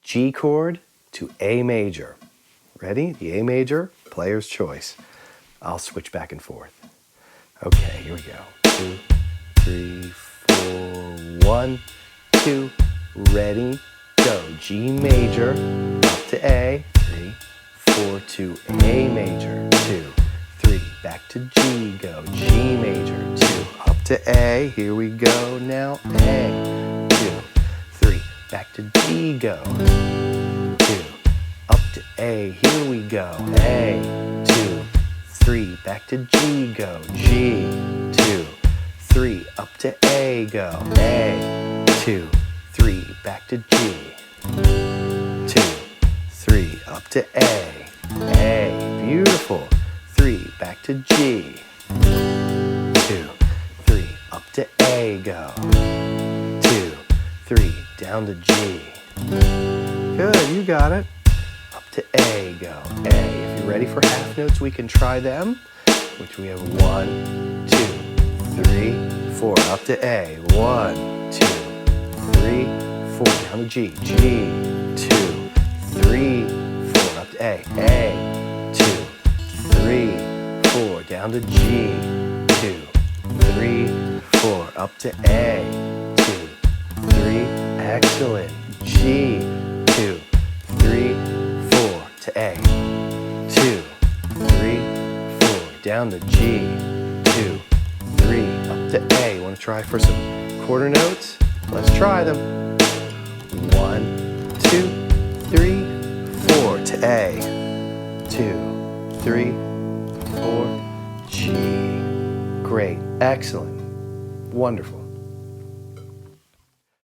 G chord to A major. Ready? The A major, player's choice. I'll switch back and forth. Okay, here we go. 2, 3, 4, 1, 2, ready, go. G major, up to A, 3, 4 to A major, 2, 3, back to G, go. G major, 2, up to A, here we go now, A, 2, 3, back to G, go. 2, up to A, here we go, A, 2, 3, back to G, go, G, 2, 3, up to A, go, A, 2, 3, back to G, 2, 3, up to A, beautiful, 3, back to G, 2, 3, up to A, go, 2, 3, down to G, good, you got it. Up to A, go, A. If you're ready for half notes, we can try them, which we have 1, 2, 3, 4, up to A, 1, 2, 3, 4, down to G, G, 2, 3, 4, up to A, 2, 3, 4, down to G, 2, 3, 4, up to A, 2, 3, excellent, G, 2, 3, 4 to A, 2, 3, 4, down to G, 2, 3, up to A. Want to try for some quarter notes? Let's try them. 1, 2, 3, 4 to A, 2, 3, 4, G. Great, excellent, wonderful.